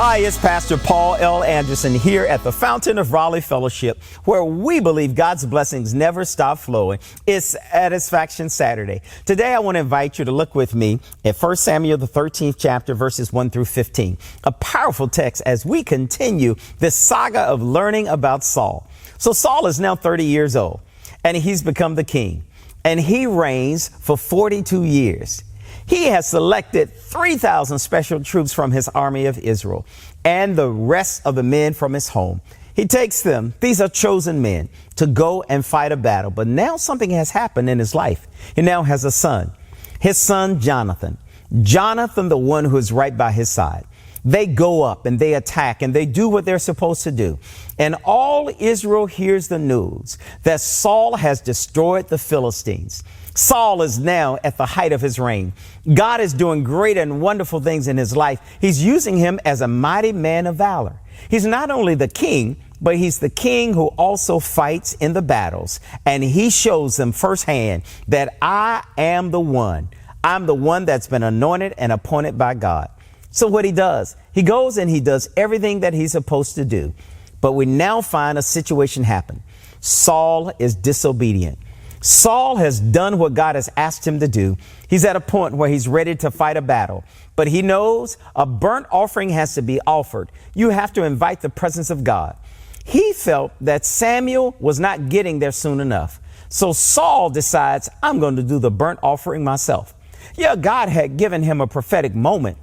Hi, it's Pastor Paul L. Anderson here at the Fountain of Raleigh Fellowship, where we believe God's blessings never stop flowing. It's Satisfaction Saturday. Today, I want to invite you to look with me at 1 Samuel, the 13th chapter, verses 1 through 15. A powerful text as we continue this saga of learning about Saul. So Saul is now 30 years old, and he's become the king, and he reigns for 42 years. He has selected 3,000 special troops from his army of Israel and the rest of the men from his home. He takes them, these are chosen men, to go and fight a battle. But now something has happened in his life. He now has a son, his son Jonathan, the one who is right by his side. They go up and they attack and they do what they're supposed to do. And all Israel hears the news that Saul has destroyed the Philistines. Saul is now at the height of his reign. God is doing great and wonderful things in his life. He's using him as a mighty man of valor. He's not only the king, but he's the king who also fights in the battles. And he shows them firsthand that I am the one. I'm the one that's been anointed and appointed by God. So what he does, he goes and he does everything that he's supposed to do. But we now find a situation happen. Saul is disobedient. Saul has done what God has asked him to do. He's at a point where he's ready to fight a battle, but he knows a burnt offering has to be offered. You have to invite the presence of God. He felt that Samuel was not getting there soon enough. So Saul decides, I'm going to do the burnt offering myself. Yeah, God had given him a prophetic moment,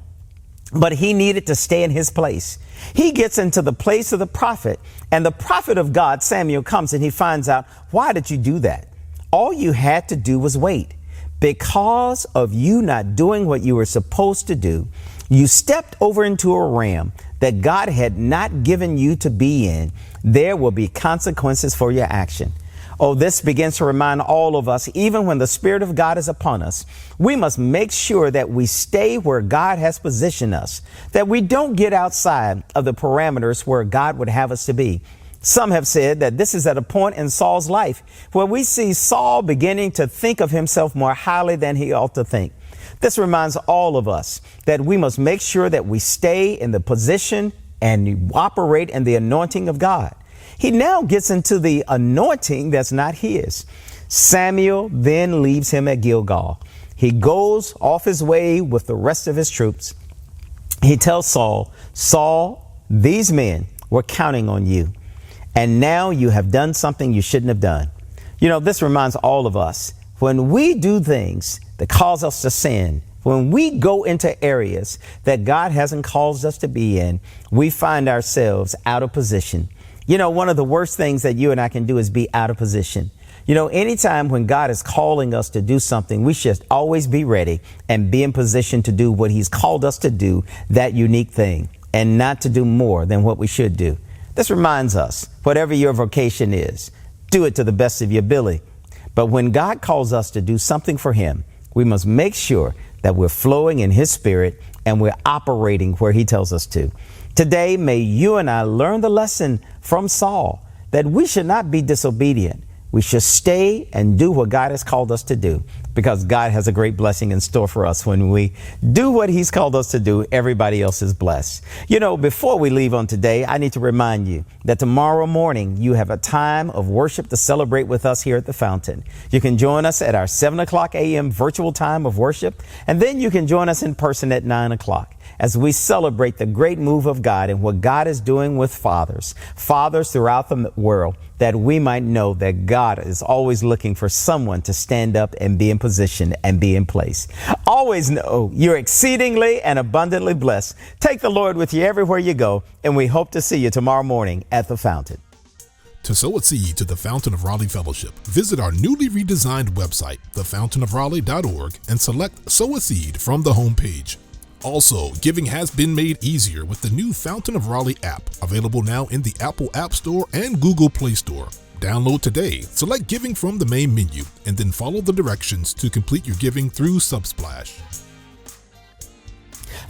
but he needed to stay in his place. He gets into the place of the prophet, and the prophet of God, Samuel, comes and he finds out, why did you do that? All you had to do was wait. Because of you not doing what you were supposed to do, you stepped over into a realm that God had not given you to be in. There will be consequences for your action. Oh, this begins to remind all of us, even when the Spirit of God is upon us, we must make sure that we stay where God has positioned us, that we don't get outside of the parameters where God would have us to be. Some have said that this is at a point in Saul's life where we see Saul beginning to think of himself more highly than he ought to think. This reminds all of us that we must make sure that we stay in the position and operate in the anointing of God. He now gets into the anointing that's not his. Samuel then leaves him at Gilgal. He goes off his way with the rest of his troops. He tells Saul, Saul, these men were counting on you. And now you have done something you shouldn't have done. You know, this reminds all of us, when we do things that cause us to sin, when we go into areas that God hasn't caused us to be in, we find ourselves out of position. You know, one of the worst things that you and I can do is be out of position. You know, anytime when God is calling us to do something, we should always be ready and be in position to do what he's called us to do, that unique thing, and not to do more than what we should do. This reminds us, whatever your vocation is, do it to the best of your ability. But when God calls us to do something for him, we must make sure that we're flowing in his spirit and we're operating where he tells us to. Today, may you and I learn the lesson from Saul that we should not be disobedient. We should stay and do what God has called us to do, because God has a great blessing in store for us. When we do what he's called us to do, everybody else is blessed. You know, before we leave on today, I need to remind you that tomorrow morning you have a time of worship to celebrate with us here at the Fountain. You can join us at our 7 o'clock a.m. virtual time of worship, and then you can join us in person at 9 o'clock. As we celebrate the great move of God and what God is doing with fathers throughout the world, that we might know that God is always looking for someone to stand up and be in position and be in place. Always know you're exceedingly and abundantly blessed. Take the Lord with you everywhere you go, and we hope to see you tomorrow morning at the Fountain. To sow a seed to the Fountain of Raleigh Fellowship, visit our newly redesigned website, thefountainofraleigh.org, and select Sow a Seed from the homepage. Also, giving has been made easier with the new Fountain of Raleigh app, available now in the Apple App Store and Google Play Store. Download today, select Giving from the main menu, and then follow the directions to complete your giving through Subsplash.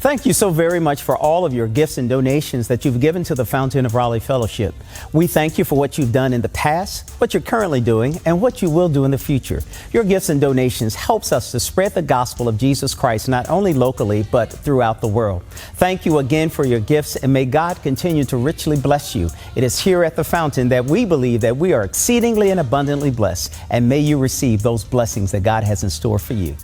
Thank you so very much for all of your gifts and donations that you've given to the Fountain of Raleigh Fellowship. We thank you for what you've done in the past, what you're currently doing, and what you will do in the future. Your gifts and donations helps us to spread the gospel of Jesus Christ, not only locally, but throughout the world. Thank you again for your gifts, and may God continue to richly bless you. It is here at the Fountain that we believe that we are exceedingly and abundantly blessed, and may you receive those blessings that God has in store for you.